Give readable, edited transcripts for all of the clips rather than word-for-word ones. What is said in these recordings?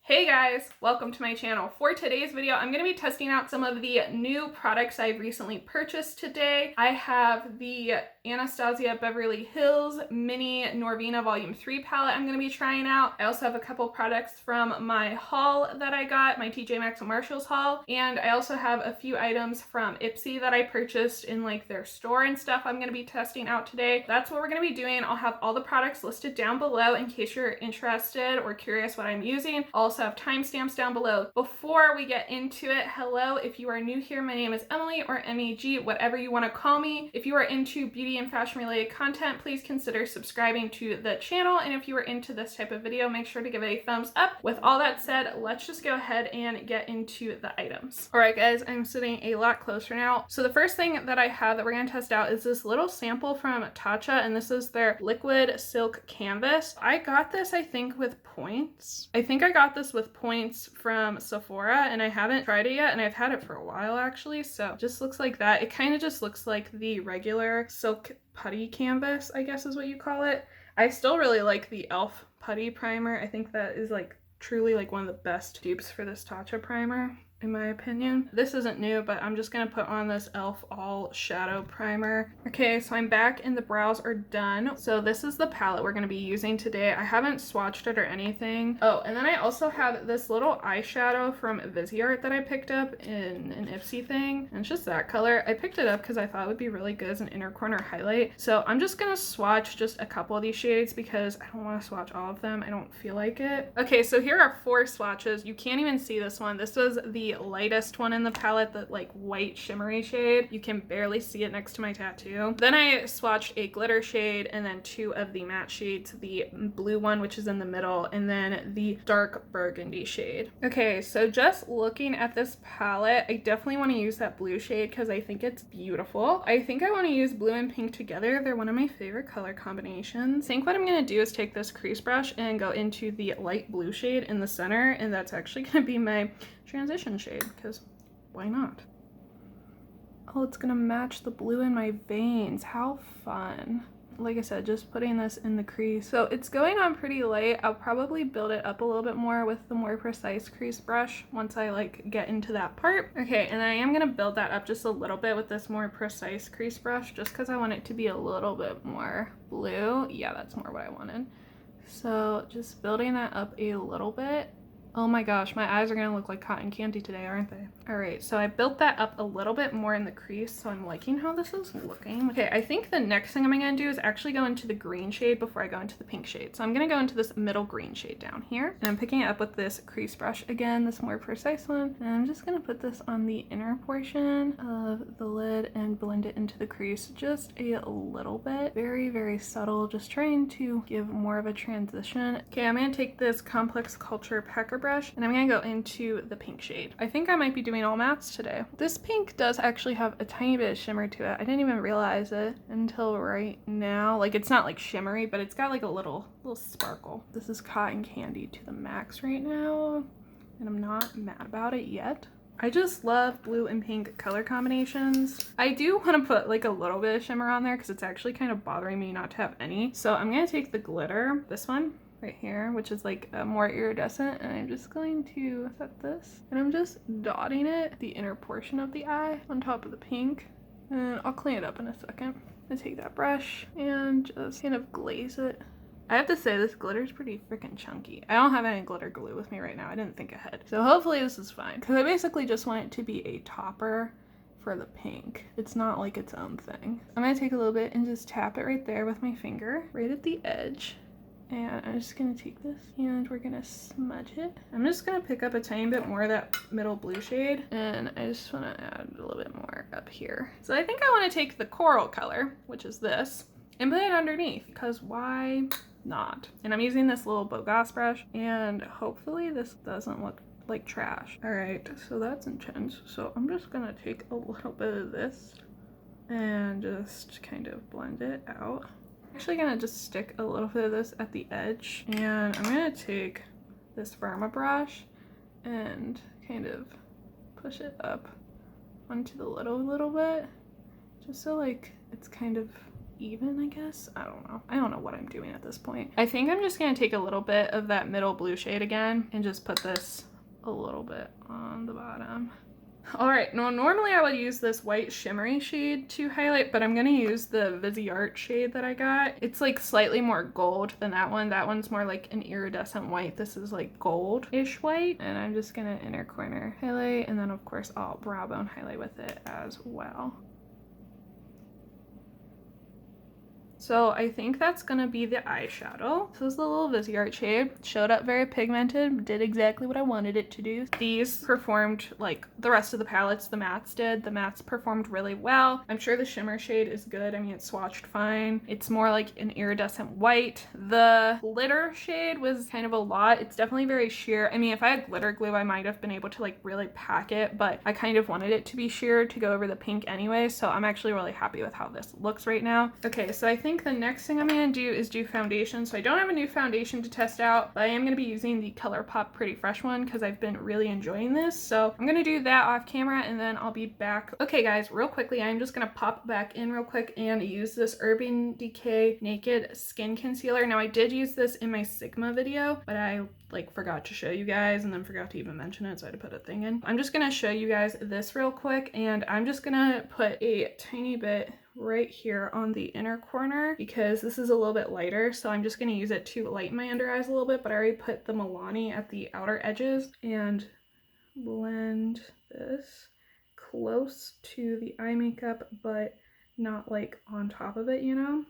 Hey guys, welcome to my channel. For today's video, I'm going to be testing out some of the new products I've recently purchased today. I have the Anastasia Beverly Hills Mini Norvina Volume 3 palette I'm going to be trying out. I also have a couple products from my haul that I got, my TJ Maxx and Marshalls haul, and I also have a few items from Ipsy that I purchased in like their store and stuff I'm going to be testing out today. That's what we're going to be doing. I'll have all the products listed down below in case you're interested or curious what I'm using. I'll also have timestamps down below. Before we get into it, hello, if you are new here, my name is Emily, or MEG, whatever you want to call me. If you are into beauty and fashion related content, please consider subscribing to the channel, and if you are into this type of video, make sure to give it a thumbs up. With all that said, let's just go ahead and get into the items. All right guys, I'm sitting a lot closer now. So the first thing that I have that we're going to test out is this little sample from Tatcha, and this is their liquid silk canvas. I got this, I think, with points. I think I got this with points from Sephora, and I haven't tried it yet, and I've had it for a while actually, so it just looks like that. It kind of just looks like the regular silk putty canvas, I guess is what you call it. I still really like the e.l.f. putty primer. I think that is like truly like one of the best dupes for this Tatcha primer, in my opinion. This isn't new, but I'm just gonna put on this e.l.f. All Shadow Primer. Okay, so I'm back and the brows are done. So this is the palette we're gonna be using today. I haven't swatched it or anything. Oh, and then I also have this little eyeshadow from Viseart that I picked up in an Ipsy thing. And it's just that color. I picked it up because I thought it would be really good as an inner corner highlight. So I'm just gonna swatch just a couple of these shades because I don't wanna swatch all of them. I don't feel like it. Okay, so here are 4 swatches. You can't even see this one. This was the lightest one in the palette, the like white shimmery shade. You can barely see it next to my tattoo. Then I swatched a glitter shade and then 2 of the matte shades, the blue one which is in the middle and then the dark burgundy shade. Okay, so just looking at this palette, I definitely want to use that blue shade because I think it's beautiful. I think I want to use blue and pink together. They're one of my favorite color combinations. I think what I'm going to do is take this crease brush and go into the light blue shade in the center, and that's actually going to be my transition shade because why not? Oh, it's gonna match the blue in my veins. How fun. Like I said, just putting this in the crease. So it's going on pretty light. I'll probably build it up a little bit more with the more precise crease brush once I like get into that part. Okay, and I am gonna build that up just a little bit with this more precise crease brush just because I want it to be a little bit more blue. Yeah, that's more what I wanted. So just building that up a little bit. Oh my gosh, my eyes are gonna look like cotton candy today, aren't they? All right, so I built that up a little bit more in the crease, so I'm liking how this is looking. Okay, I think the next thing I'm gonna do is actually go into the green shade before I go into the pink shade. So I'm gonna go into this middle green shade down here, and I'm picking it up with this crease brush again, this more precise one, and I'm just gonna put this on the inner portion of the lid and blend it into the crease just a little bit. Very, very subtle, just trying to give more of a transition. Okay, I'm gonna take this Complex Culture Packer brush and I'm gonna go into the pink shade. I think I might be doing all mattes today. This pink does actually have a tiny bit of shimmer to it. I didn't even realize it until right now. Like, it's not like shimmery, but it's got like a little sparkle. This is cotton candy to the max right now, and I'm not mad about it yet. I just love blue and pink color combinations. I do want to put like a little bit of shimmer on there because it's actually kind of bothering me not to have any. So I'm gonna take the glitter, this one right here, which is like more iridescent, and I'm just going to set this and I'm just dotting it, the inner portion of the eye on top of the pink, and I'll clean it up in a second. I take that brush and just kind of glaze it. I have to say, this glitter is pretty freaking chunky. I don't have any glitter glue with me right now. I didn't think ahead. So hopefully this is fine, because I basically just want it to be a topper for the pink. It's not like its own thing. I'm gonna take a little bit and just tap it right there with my finger, right at the edge. And I'm just gonna take this and we're gonna smudge it. I'm just gonna pick up a tiny bit more of that middle blue shade, and I just wanna add a little bit more up here. So I think I wanna take the coral color, which is this, and put it underneath, because why not? And I'm using this little Bogas brush, and hopefully this doesn't look like trash. All right, so that's intense. So I'm just gonna take a little bit of this and just kind of blend it out. Actually gonna just stick a little bit of this at the edge, and I'm gonna take this Firma brush and kind of push it up onto the lid a little bit, just so like it's kind of even, I guess. I don't know what I'm doing at this point. I think I'm just gonna take a little bit of that middle blue shade again and just put this a little bit on the bottom. All right, now normally I would use this white shimmery shade to highlight, but I'm gonna use the Viseart shade that I got. It's like slightly more gold than that one. That one's more like an iridescent white. This is like gold-ish white. And I'm just gonna inner corner highlight, and then of course I'll brow bone highlight with it as well. So I think that's gonna be the eyeshadow. This is the little Viseart shade. Showed up very pigmented, did exactly what I wanted it to do. These performed like the rest of the palettes, the mattes did. The mattes performed really well. I'm sure the shimmer shade is good. I mean, it's swatched fine. It's more like an iridescent white. The glitter shade was kind of a lot. It's definitely very sheer. I mean, if I had glitter glue, I might have been able to like really pack it, but I kind of wanted it to be sheer to go over the pink anyway. So I'm actually really happy with how this looks right now. Okay, so I think the next thing I'm gonna do is do foundation. So I don't have a new foundation to test out, but I am gonna be using the ColourPop Pretty Fresh one because I've been really enjoying this. So I'm gonna do that off camera and then I'll be back. Okay guys, real quickly, I'm just gonna pop back in real quick and use this Urban Decay Naked Skin Concealer. Now I did use this in my Sigma video, but I like forgot to show you guys and then forgot to even mention it, so I had to put a thing in. I'm just gonna show you guys this real quick, and I'm just gonna put a tiny bit right here on the inner corner because this is a little bit lighter, so I'm just gonna use it to lighten my under eyes a little bit, but I already put the Milani at the outer edges, and blend this close to the eye makeup but not like on top of it, you know?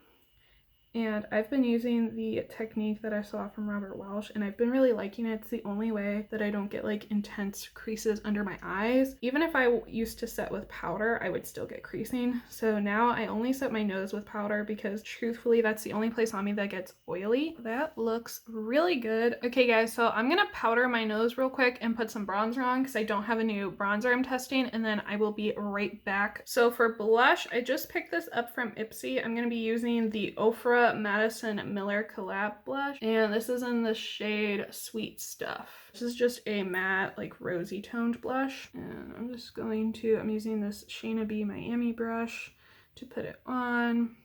And I've been using the technique that I saw from Robert Welsh, and I've been really liking it. It's the only way that I don't get like intense creases under my eyes. Even if I used to set with powder, I would still get creasing. So now I only set my nose with powder because truthfully, that's the only place on me that gets oily. That looks really good. Okay guys, so I'm gonna powder my nose real quick and put some bronzer on because I don't have a new bronzer I'm testing, and then I will be right back. So for blush, I just picked this up from Ipsy. I'm gonna be using the OFRA Madison Miller Collab blush, and this is in the shade Sweet Stuff. This is just a matte, like rosy toned blush, and I'm using this Shayna B Miami brush to put it on,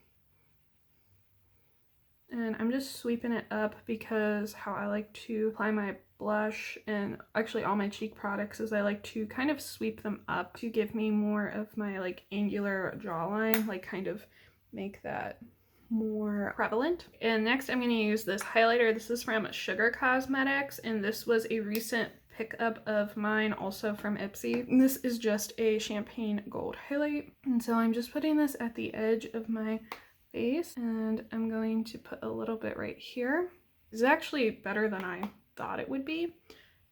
and I'm just sweeping it up because how I like to apply my blush and actually all my cheek products is I like to kind of sweep them up to give me more of my like angular jawline, like kind of make that more prevalent. And next I'm going to use this highlighter. This is from Sugar Cosmetics, and this was a recent pickup of mine also from Ipsy. And this is just a champagne gold highlight, and so I'm just putting this at the edge of my face, and I'm going to put a little bit right here. This is actually better than I thought it would be.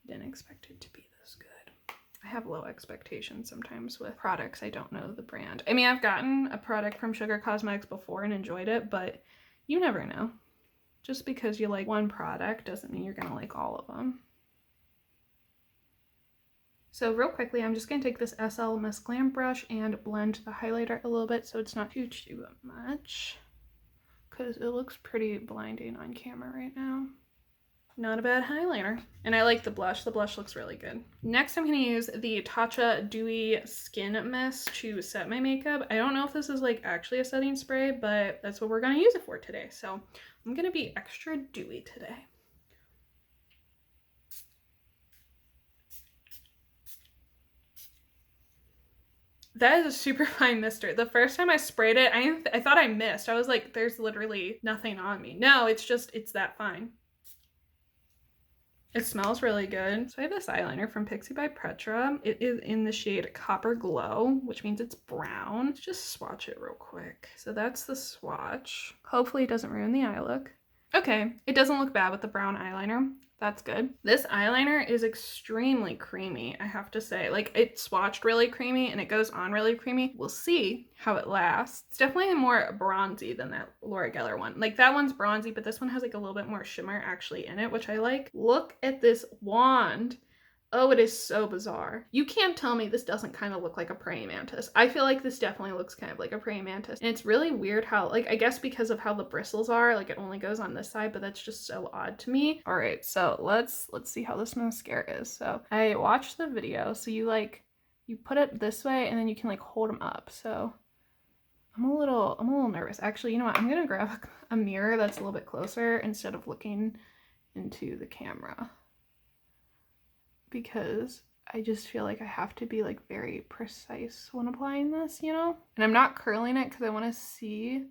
Didn't expect it to be this good. I have low expectations sometimes with products I don't know the brand. I mean, I've gotten a product from Sugar Cosmetics before and enjoyed it, but you never know. Just because you like one product doesn't mean you're gonna like all of them. So real quickly, I'm just gonna take this SL Miss Glam brush and blend the highlighter a little bit so it's not too much, because it looks pretty blinding on camera right now. Not a bad highlighter. And I like the blush. The blush looks really good. Next, I'm going to use the Tatcha Dewy Skin Mist to set my makeup. I don't know if this is like actually a setting spray, but that's what we're going to use it for today. So I'm going to be extra dewy today. That is a super fine mister. The first time I sprayed it, I thought I missed. I was like, there's literally nothing on me. No, it's that fine. It smells really good. So I have this eyeliner from Pixi By Petra. It is in the shade Copper Glow, which means it's brown. Let's just swatch it real quick. So that's the swatch. Hopefully it doesn't ruin the eye look. Okay, it doesn't look bad with the brown eyeliner. That's good. This eyeliner is extremely creamy, I have to say. Like, it swatched really creamy and it goes on really creamy. We'll see how it lasts. It's definitely more bronzy than that Laura Geller one. Like, that one's bronzy, but this one has like a little bit more shimmer actually in it, which I like. Look at this wand. Oh, it is so bizarre. You can't tell me this doesn't kind of look like a praying mantis. I feel like this definitely looks kind of like a praying mantis. And it's really weird how, like, I guess because of how the bristles are, like it only goes on this side, but that's just so odd to me. All right, so let's see how this mascara is. So I watched the video. So you put it this way and then you can like hold them up. So I'm a little nervous. Actually, you know what? I'm gonna grab a mirror that's a little bit closer instead of looking into the camera, because I just feel like I have to be like very precise when applying this, you know? And I'm not curling it because I want to see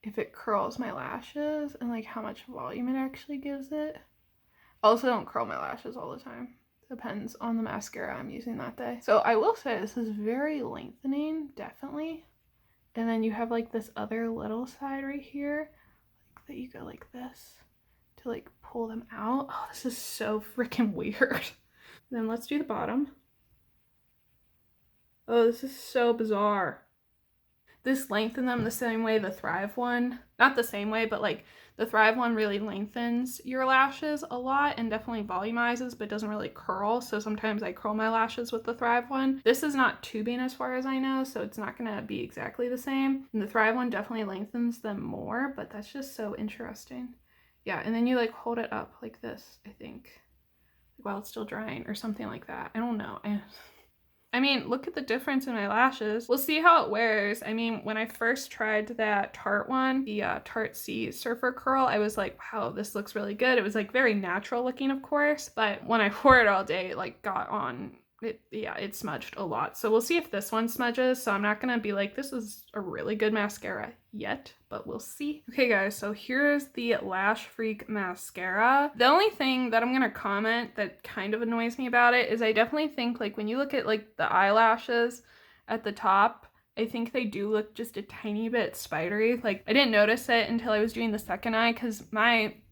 if it curls my lashes and like how much volume it actually gives it. Also, don't curl my lashes all the time. Depends on the mascara I'm using that day. So I will say this is very lengthening, definitely. And then you have like this other little side right here, like that you go like this to like pull them out. Oh, this is so freaking weird. Then let's do the bottom. Oh, this is so bizarre. This lengthened them the same way the Thrive one, not the same way, but like the Thrive one really lengthens your lashes a lot and definitely volumizes, but doesn't really curl. So sometimes I curl my lashes with the Thrive one. This is not tubing as far as I know, so it's not gonna be exactly the same. And the Thrive one definitely lengthens them more, but that's just so interesting. Yeah, and then you like hold it up like this, I think, while it's still drying or something like that. I don't know. I mean, look at the difference in my lashes. We'll see how it wears. I mean, when I first tried that Tarte one, the Tarte C Surfer Curl, I was like, wow, this looks really good. It was like very natural looking, of course, but when I wore it all day, it like got on it. Yeah, it smudged a lot. So we'll see if this one smudges. So I'm not gonna be like, this is a really good mascara yet, but we'll see. Okay guys, so here's the Lash Freak Mascara. The only thing that I'm gonna comment that kind of annoys me about it is I definitely think like when you look at like the eyelashes at the top, I think they do look just a tiny bit spidery. Like I didn't notice it until I was doing the second eye because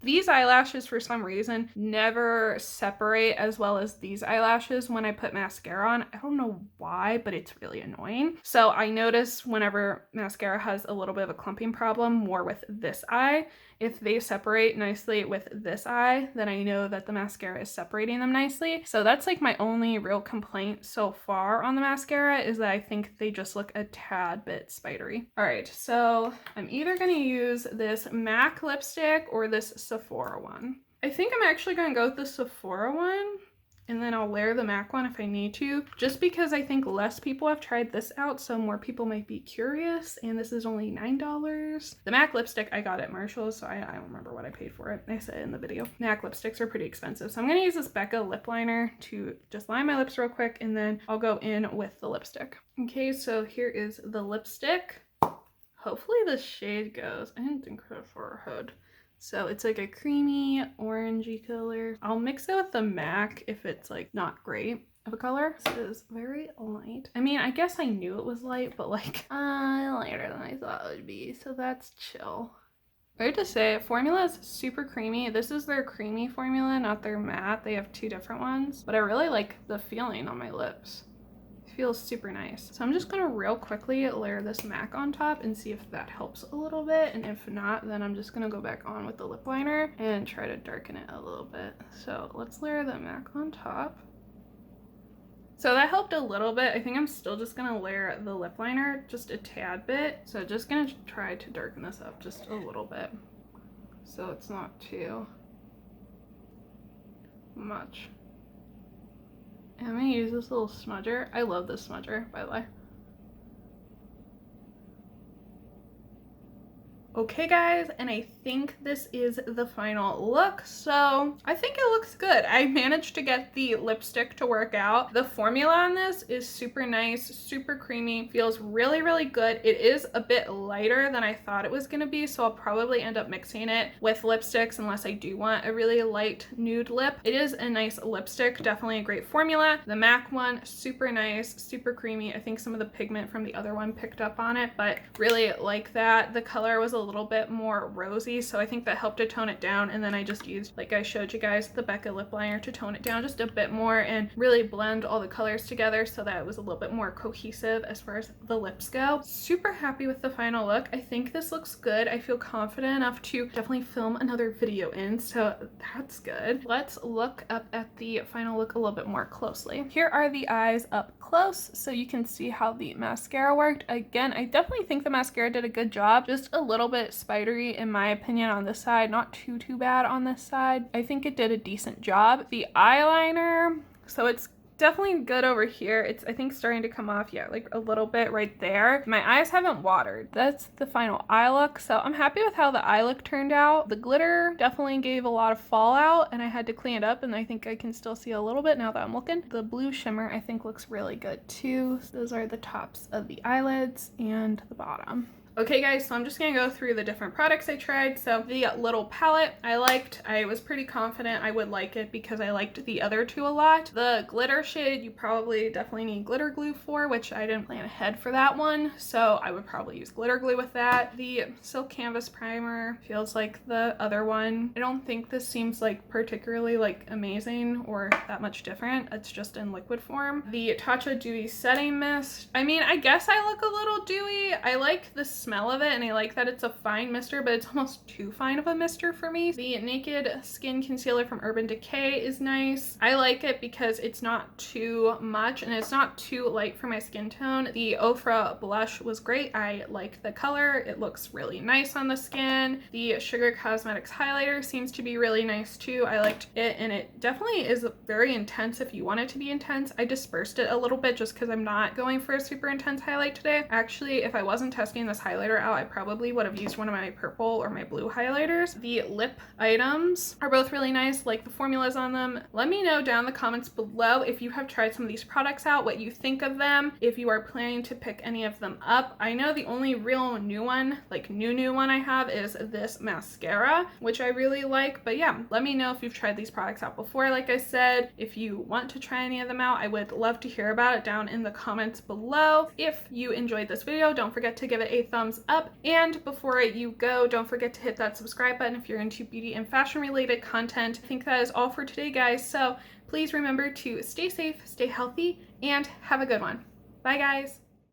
these eyelashes for some reason never separate as well as these eyelashes when I put mascara on. I don't know why, but it's really annoying. So I notice whenever mascara has a little bit of a clumping problem more with this eye. If they separate nicely with this eye, then I know that the mascara is separating them nicely. So that's like my only real complaint so far on the mascara, is that I think they just look a tad bit spidery. All right, so I'm either gonna use this MAC lipstick or this Sephora one. I think I'm actually gonna go with the Sephora one, and then I'll layer the MAC one if I need to, just because I think less people have tried this out, so more people might be curious, and this is only $9. The MAC lipstick I got at Marshall's, so I don't remember what I paid for it. I said in the video. MAC lipsticks are pretty expensive, so I'm gonna use this Becca lip liner to just line my lips real quick, and then I'll go in with the lipstick. Okay, so here is the lipstick. Hopefully the shade goes. I didn't think for a hood. So it's like a creamy orangey color. I'll mix it with the MAC if it's like not great of a color. This is very light. I mean, I guess I knew it was light, but like lighter than I thought it would be. So that's chill. I have to say, formula is super creamy. This is their creamy formula, not their matte. They have two different ones, but I really like the feeling on my lips. Feels super nice. So I'm just gonna real quickly layer this MAC on top and see if that helps a little bit, and if not, then I'm just gonna go back on with the lip liner and try to darken it a little bit. So let's layer the MAC on top. So that helped a little bit. I think I'm still just gonna layer the lip liner just a tad bit. So just gonna try to darken this up just a little bit so it's not too much. I'm gonna use this little smudger. I love this smudger, by the way. Okay guys, and I think this is the final look. So I think it looks good. I managed to get the lipstick to work out. The formula on this is super nice, super creamy, feels really, really good. It is a bit lighter than I thought it was gonna be, so I'll probably end up mixing it with lipsticks unless I do want a really light nude lip. It is a nice lipstick, definitely a great formula. The MAC one, super nice, super creamy. I think some of the pigment from the other one picked up on it, but really like that. The color was a little bit more rosy, so I think that helped to tone it down, and then I just used, like I showed you guys, the Becca lip liner to tone it down just a bit more and really blend all the colors together so that it was a little bit more cohesive as far as the lips go. Super happy with the final look. I think this looks good. I feel confident enough to definitely film another video in, so that's good. Let's look up at the final look a little bit more closely. Here are the eyes up close so you can see how the mascara worked. Again, I definitely think the mascara did a good job, just a little bit spidery in my opinion on this side, not too bad on this side. I think it did a decent job. The eyeliner, so it's definitely good over here. It's, I think, starting to come off, yeah, like a little bit right there. My eyes haven't watered. That's the final eye look, so I'm happy with how the eye look turned out. The glitter definitely gave a lot of fallout, and I had to clean it up, and I think I can still see a little bit now that I'm looking. The blue shimmer, I think, looks really good too. Those are the tops of the eyelids and the bottom. Okay guys, so I'm just gonna go through the different products I tried. So the little palette I liked. I was pretty confident I would like it because I liked the other two a lot. The glitter shade, you probably definitely need glitter glue for, which I didn't plan ahead for that one, so I would probably use glitter glue with that. The Silk Canvas Primer feels like the other one. I don't think this seems like particularly like amazing or that much different. It's just in liquid form. The Tatcha Dewy Setting Mist. I mean, I guess I look a little dewy. I like the smell of it, and I like that it's a fine mister, but it's almost too fine of a mister for me. The Naked Skin Concealer from Urban Decay is nice. I like it because it's not too much and it's not too light for my skin tone. The OFRA blush was great. I like the color. It looks really nice on the skin. The Sugar Cosmetics highlighter seems to be really nice too. I liked it, and it definitely is very intense if you want it to be intense. I dispersed it a little bit just because I'm not going for a super intense highlight today. Actually, if I wasn't testing this highlighter out, I probably would have used one of my purple or my blue highlighters. The lip items are both really nice, like the formulas on them. Let me know down in the comments below if you have tried some of these products out, what you think of them, if you are planning to pick any of them up. I know the only real new one, like new one I have is this mascara, which I really like. But yeah, let me know if you've tried these products out before. Like I said, if you want to try any of them out, I would love to hear about it down in the comments below. If you enjoyed this video, don't forget to give it a thumbs up, and before you go, don't forget to hit that subscribe button if you're into beauty and fashion related content. I think that is all for today, guys, so please remember to stay safe, stay healthy, and have a good one. Bye guys.